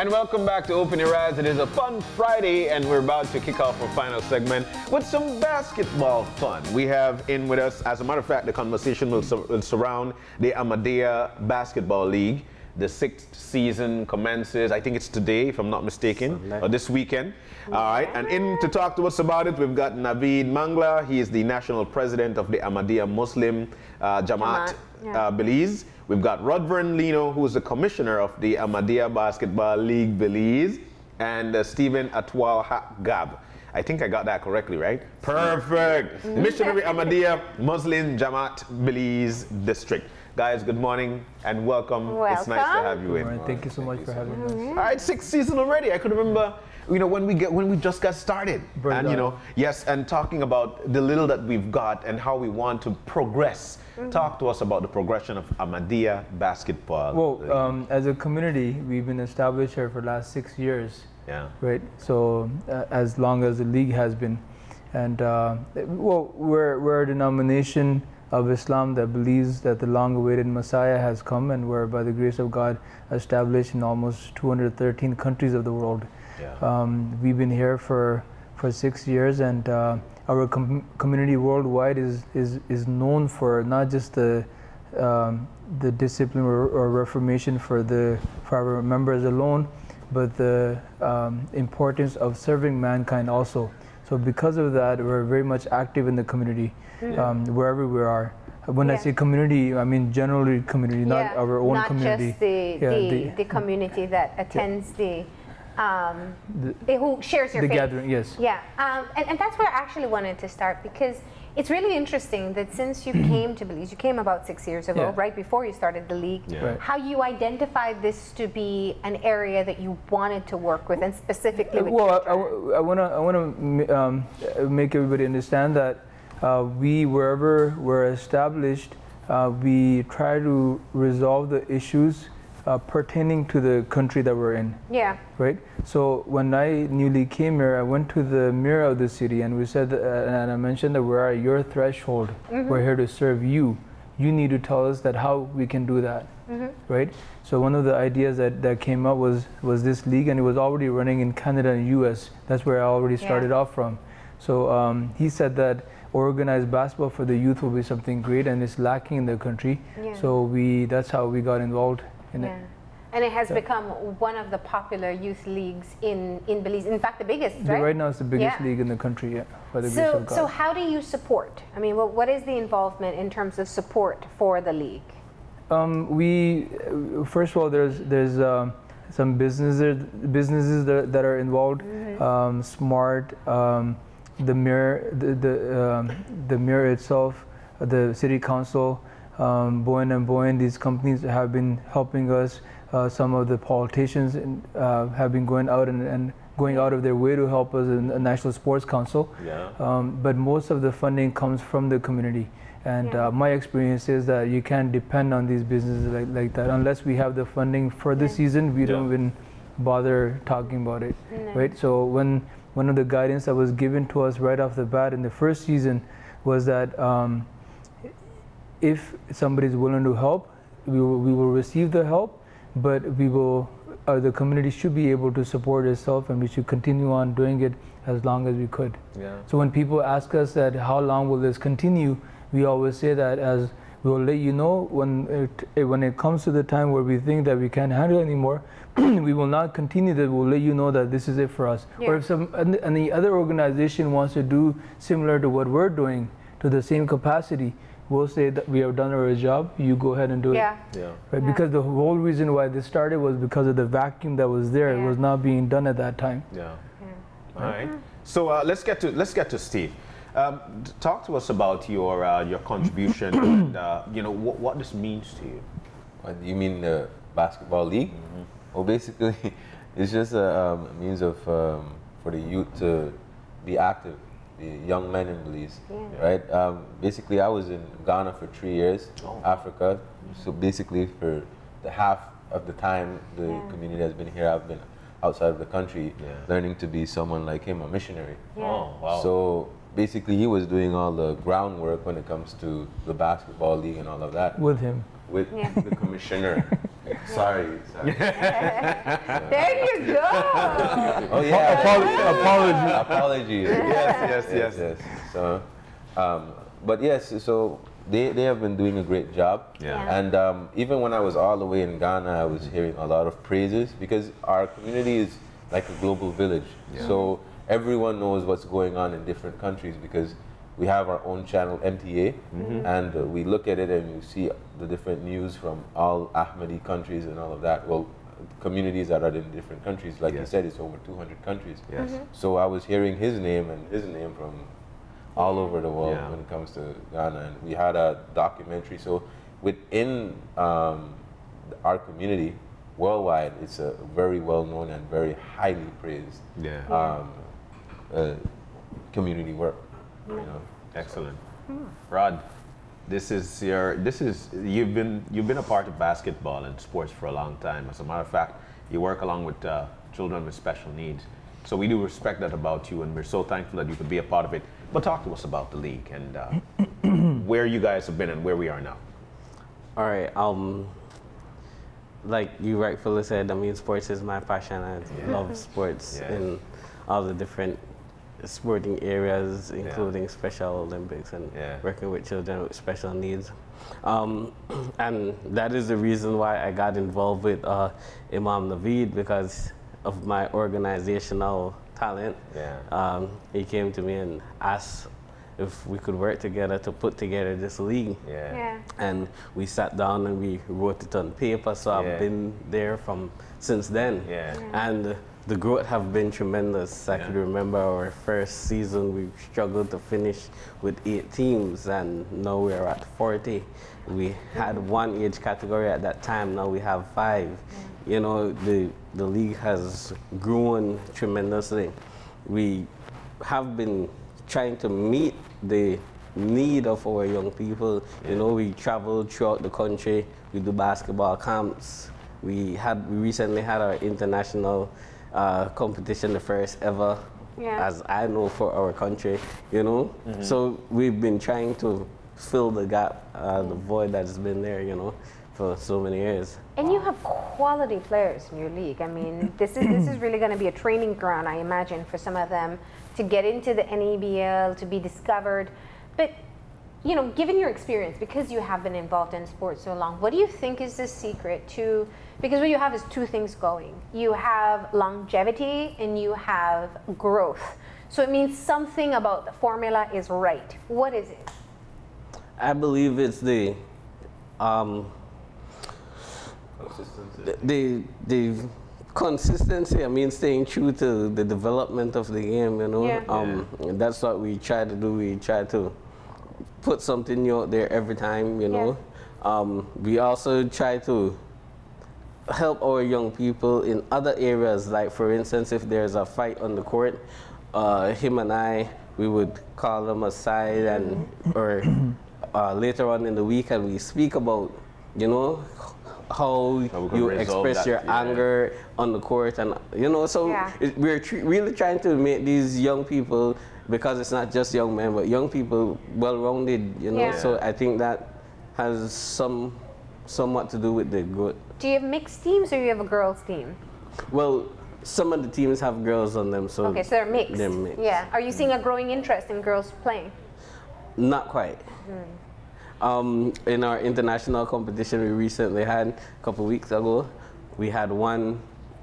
And welcome back to Open Your Eyes. It is a fun Friday, and we're about to kick off our final segment with some basketball fun. We have in with us, as a matter of fact, the conversation will surround the Ahmadiyya Basketball League. The 6th season commences, I think it's today, if I'm not mistaken, or this weekend. All right, and in to talk to us about it, we've got Naveed Mangla. He is the national president of the Ahmadiyya Muslim Jama'at Belize. We've got Rodvern Lino, who is the commissioner of the Ahmadiyya Basketball League Belize, and Stephen Ataul Gabb. I think I got that correctly, right? Perfect. Missionary Ahmadiyya Muslim Jama'at Belize District. Guys, good morning and welcome. It's nice to have you in. Thank you so much for having us. All right, 6th season already. I could remember, you know, when we just got started, and you know, yes, and talking about the little that we've got and how we want to progress. Talk to us about the progression of Ahmadiyya Basketball. Well, as a community, we've been established here for the last 6 years. Yeah. Right. So as long as the league has been, and well, we're a denomination of Islam that believes that the long-awaited Messiah has come, and we're, by the grace of God, established in almost 213 countries of the world. Yeah. We've been here for 6 years, and our community worldwide is known for not just the discipline or reformation for our members alone, but the importance of serving mankind also. So because of that, we're very much active in the community, wherever we are. When I say community, I mean generally community, not our own community. Not just the community that attends who shares your faith. The gathering, yes. Yeah, and that's where I actually wanted to start, because it's really interesting that since you came to Belize, you came about 6 years ago, right before you started the league, how you identified this to be an area that you wanted to work with, and specifically with I want to make everybody understand that wherever we're established, we try to resolve the issues pertaining to the country that we're in. Yeah. Right? So when I newly came here, I went to the mayor of the city, and we said, and I mentioned that we're at your threshold. We're here to serve you. You need to tell us that how we can do that. Right? So one of the ideas that came up was this league, and it was already running in Canada and US. That's where I already started off from. So he said that organized basketball for the youth will be something great, and it's lacking in the country. So that's how we got involved in it. And it has become one of the popular youth leagues in Belize. In fact, the biggest, right? Right now, it's the biggest league in the country, by the grace of God. So how do you support? I mean, what is the involvement in terms of support for the league? First of all, there's some businesses that are involved. Smart, the mayor, the mayor itself, the city council, Boyne and Boyne. These companies have been helping us. Some of the politicians have been going out and going out of their way to help us in the National Sports Council. But most of the funding comes from the community. And my experience is that you can't depend on these businesses like that. Unless we have the funding for the season, we don't even bother talking about it. Right? So one of the guidance that was given to us right off the bat in the first season was that if somebody is willing to help, we will receive the help, but the community should be able to support itself, and we should continue on doing it as long as we could. So when people ask us that how long will this continue, we always say that as we will let you know when it comes to the time where we think that we can't handle it anymore, we will not continue that. We'll let you know that this is it for us. Or if any other organization wants to do similar to what we're doing to the same capacity, we'll say that we have done our job, you go ahead and do it. Right? Because the whole reason why this started was because of the vacuum that was there. It was not being done at that time. All right. So let's get to Steve. Talk to us about your contribution and you know what this means to you. You mean the basketball league? Well, basically, it's just a means of for the youth to be active, the young men in Belize, right? Basically, I was in Ghana for 3 years, Africa. So basically, for the half of the time the community has been here, I've been outside of the country, learning to be someone like him, a missionary. Oh, wow. So basically, he was doing all the groundwork when it comes to the basketball league and all of that. With him. With the commissioner. Sorry. There you go. Oh yeah. Apology. Yes. So, but yes, so they have been doing a great job. Yeah. And even when I was all the way in Ghana, I was hearing a lot of praises because our community is like a global village. Yeah. So everyone knows what's going on in different countries because we have our own channel, MTA, and we look at it and you see the different news from all Ahmadi countries and all of that. Well, communities that are in different countries. Like you said, it's over 200 countries. Yes. So I was hearing his name and his name from all over the world when it comes to Ghana. And we had a documentary. So within our community, worldwide, it's a very well-known and very highly praised community work. You know. Excellent. Rod, you've been a part of basketball and sports for a long time. As a matter of fact, you work along with children with special needs. So we do respect that about you, and we're so thankful that you could be a part of it. But talk to us about the league and where you guys have been and where we are now. All right. Like you rightfully said, I mean, sports is my passion. I love sports in all the different sporting areas, including Special Olympics and working with children with special needs. And that is the reason why I got involved with Imam Naveed, because of my organizational talent. He came to me and asked if we could work together to put together this league. And we sat down and we wrote it on paper, so I've been there since then. And the growth have been tremendous. I can remember our first season, we struggled to finish with 8 teams, and now we're at 40. We had 1 age category at that time, now we have 5. You know, the league has grown tremendously. We have been trying to meet the need of our young people. You know, we travel throughout the country, we do basketball camps. We recently had our international competition, the first ever, as I know, for our country, you know. So we've been trying to fill the gap, the void that's been there, you know, for so many years. And you have quality players in your league. I mean, this is really going to be a training ground, I imagine, for some of them to get into the NABL, to be discovered. But, you know, given your experience, because you have been involved in sports so long, what do you think is the secret to, because what you have is 2 things going. You have longevity and you have growth. So it means something about the formula is right. What is it? I believe it's the consistency. I mean, staying true to the development of the game, you know. That's what we try to do. We try to put something new out there every time, you know. We also try to help our young people in other areas. Like, for instance, if there's a fight on the court, him and I, we would call them aside, and or later on in the week, and we speak about, you know, how you express your anger on the court, and you know, so we're really trying to make these young people, because it's not just young men, but young people, well-rounded, you know. So I think that has somewhat to do with the growth. Do you have mixed teams or you have a girls team? Well, some of the teams have girls on them, so okay, so they're mixed. They're mixed. Yeah. Are you seeing a growing interest in girls playing? Not quite. In our international competition we recently had a couple weeks ago, we had 1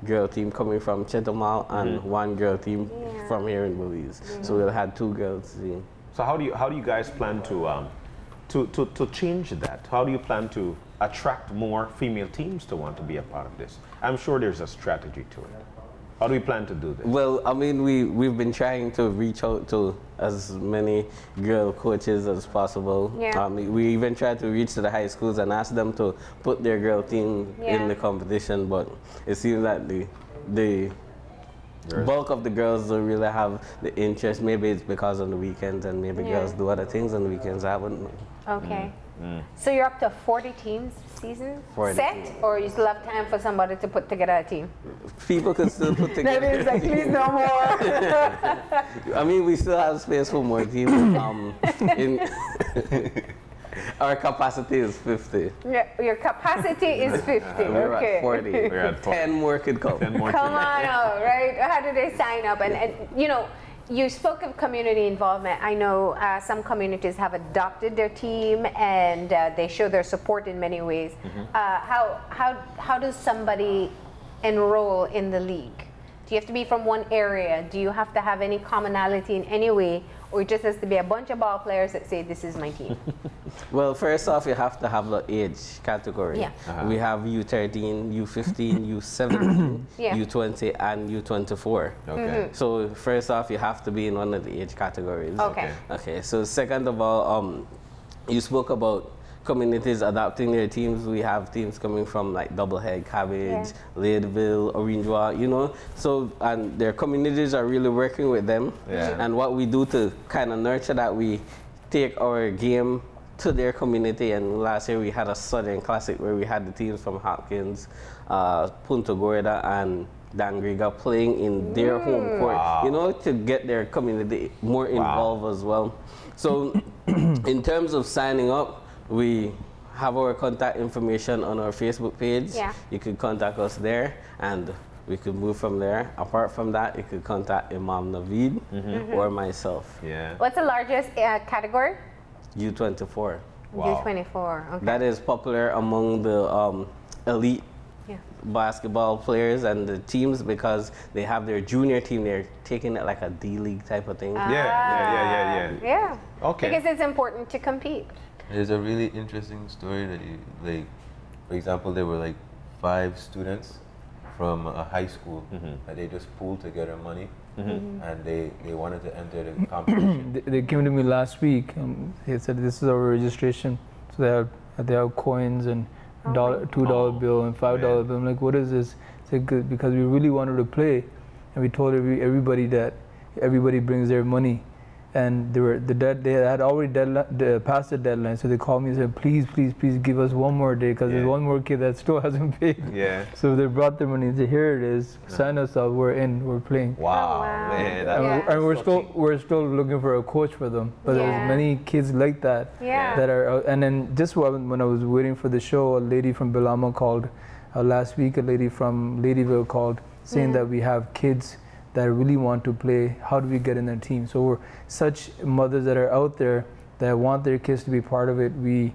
girl team coming from Chetumal and 1 girl team from here in Belize. So we had 2 girls teams. So how do you guys plan to change that? How do you plan to attract more female teams to want to be a part of this? I'm sure there's a strategy to it. How do we plan to do this? Well, I mean, we've been trying to reach out to as many girl coaches as possible. We even tried to reach to the high schools and ask them to put their girl team in the competition, but it seems that the bulk of the girls don't really have the interest. Maybe it's because on the weekends, and maybe girls do other things on the weekends. I wouldn't know. Okay. So you're up to 40 teams season 40 set, teams. or you still have time for somebody to put together a team? People could still put together. That is like, please no more. I mean, we still have space for more teams. Our capacity is 50. Yeah, your capacity is 50. We're at 40. We're at 40. 10 more could come. 10 more. Come on out, right? How do they sign up? And you know, you spoke of community involvement. I know some communities have adopted their team and they show their support in many ways. How does somebody enroll in the league? Do you have to be from one area? Do you have to have any commonality in any way? Or it just has to be a bunch of ball players that say, this is my team? Well, first off, you have to have the age category. Yeah. We have U13, U15, U17, U20, and U24. Okay. So first off, you have to be in one of the age categories. Okay. Okay. So second of all, you spoke about communities adapting their teams. We have teams coming from like Doublehead, Cabbage, Ladeville, Orangewa, you know. So, and their communities are really working with them. Yeah. And what we do to kind of nurture that, we take our game to their community. And last year we had a Southern Classic where we had the teams from Hopkins, Punta Gorda, and Dangriga playing in their home court, you know, to get their community more involved as well. So in terms of signing up, we have our contact information on our Facebook page. Yeah. You could contact us there and we could move from there. Apart from that, you could contact Imam Naveed or myself. Yeah. What's the largest category? U24. Wow. U24, okay. That is popular among the elite basketball players and the teams because they have their junior team. They're taking it like a D-League type of thing. Yeah. Okay. Because it's important to compete. There's a really interesting story that you, like, for example, there were like 5 students from a high school that they just pooled together money and they wanted to enter the competition. They came to me last week and they said this is our registration. So they have coins and $2 bill and $5 bill. I'm like, what is this? It's like, good, because we really wanted to play, and we told everybody that everybody brings their money. And they had already passed the deadline, so they called me and said, please give us one more day because there's one more kid that still hasn't paid. Yeah. So they brought their money and said, here it is, sign us up, we're in, we're playing. Wow. Man, and we're still looking for a coach for them. But there's many kids like that that are out. And then just when I was waiting for the show, a lady from Belama called last week, a lady from Ladyville called saying that we have kids that really want to play. How do we get in their team? So we're such mothers that are out there that want their kids to be part of it. We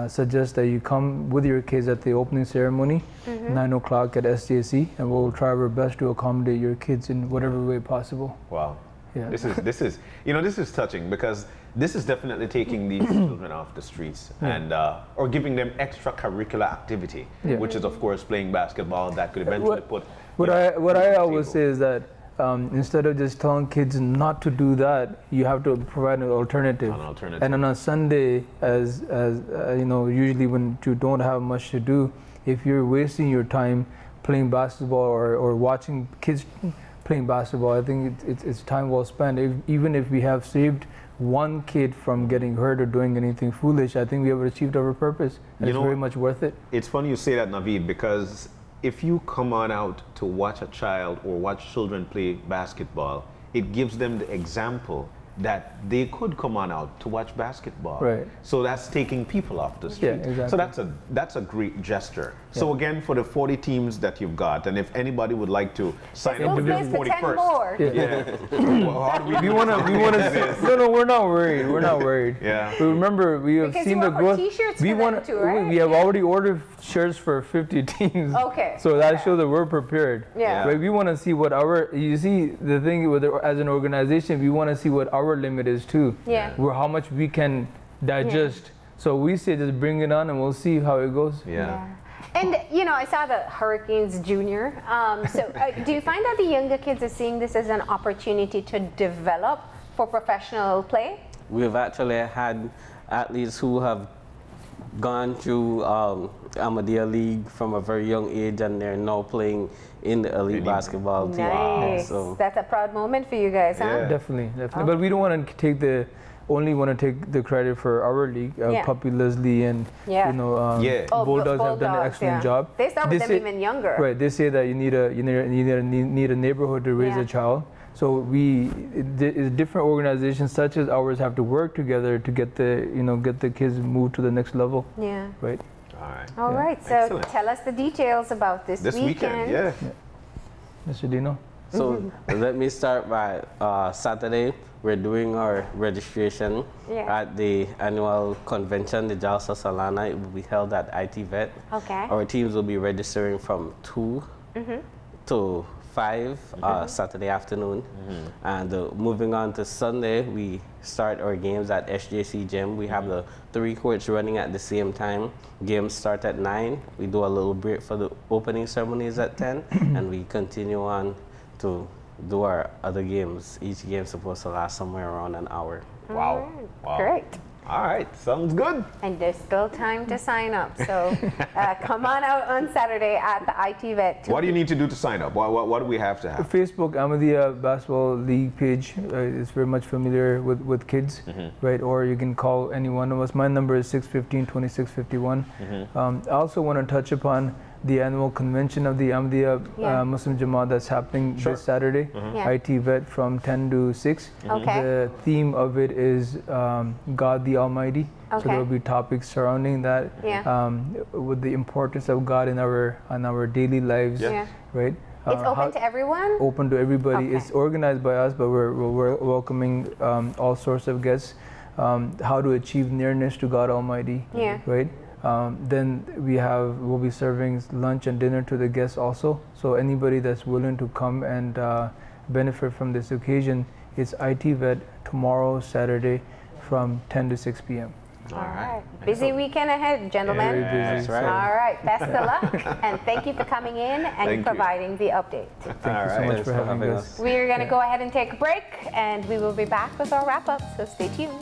suggest that you come with your kids at the opening ceremony, 9 o'clock at SJC, and we'll try our best to accommodate your kids in whatever way possible. Wow. Yeah. This is you know, this is touching because this is definitely taking these children off the streets and or giving them extracurricular activity, which is of course playing basketball that could eventually put. What I always say is that instead of just telling kids not to do that, you have to provide an alternative. And on a Sunday, as you know, usually when you don't have much to do, if you're wasting your time playing basketball or watching kids playing basketball, I think it's time well spent. Even if we have saved one kid from getting hurt or doing anything foolish, I think we have achieved our purpose. And it's very much worth it. It's funny you say that, Naveed, because if you come on out to watch a child or watch children play basketball, it gives them the example that they could come on out to watch basketball. Right. So that's taking people off the street. Yeah, exactly. So that's a great gesture. Yeah. So again, for the 40 teams that you've got, and if anybody would like to sign up to this 41st. Yeah. we want to. No, we're not worried. We're not worried. Yeah. But remember, we have seen the growth. We want to. Right? We have already ordered shirts for 50 teams. Okay. So that shows that we're prepared. Yeah. Right? We want to see what you see, the thing with as an organization, we want to see what our limit is too. Yeah. How much we can digest. Yeah. So we say just bring it on and we'll see how it goes. Yeah. And you know, I saw the Hurricanes Junior. So do you find that the younger kids are seeing this as an opportunity to develop for professional play? We've actually had athletes who have gone through Ahmadiyya League from a very young age and they're now playing in the elite basketball team. Nice. So that's a proud moment for you guys, huh? Definitely. But we don't want to take the only want to take the credit for our league. Puppy Leslie and Bulldogs have done an excellent job. They start with them even younger. Right. They say that you need a neighborhood to raise a child. So different organizations such as ours have to work together to get the kids moved to the next level. Yeah. Right. All right. So excellent. Tell us the details about this weekend. Yeah. Mr. Lino. So let me start by Saturday. We're doing our registration at the annual convention, the Jalsa Salana. It will be held at IT Vet. Okay. Our teams will be registering from 2 to 5 Saturday afternoon. And moving on to Sunday, we start our games at SJC Gym. We have the 3 courts running at the same time. Games start at 9. We do a little break for the opening ceremonies at 10. And we continue on to do our other games. Each game is supposed to last somewhere around an hour. Wow. Wow. Great. All right, sounds good. And there's still time to sign up. So come on out on Saturday at the IT Vet. What do you need to do to sign up? What do we have to have? Facebook Ahmadiyya Basketball League page is very much familiar with kids, right? Or you can call any one of us. My number is 615-2651. I also want to touch upon the annual convention of the Ahmadiyya Muslim Jama'at that's happening this Saturday, IT Vet from 10 to 6. The theme of it is God the Almighty. So there will be topics surrounding that with the importance of God in our daily lives, right? It's open to everyone? Open to everybody. It's organized by us, but we're welcoming all sorts of guests. How to achieve nearness to God Almighty, right? Then we'll be serving lunch and dinner to the guests also. So anybody that's willing to come and benefit from this occasion, it's IT Vet tomorrow, Saturday, from 10 to 6 p.m. All right. Busy weekend ahead, gentlemen. Very busy. All right. Best of luck. And thank you for coming in and providing the update. Thank you so much for having us. We're going to go ahead and take a break, and we will be back with our wrap-up, so stay tuned.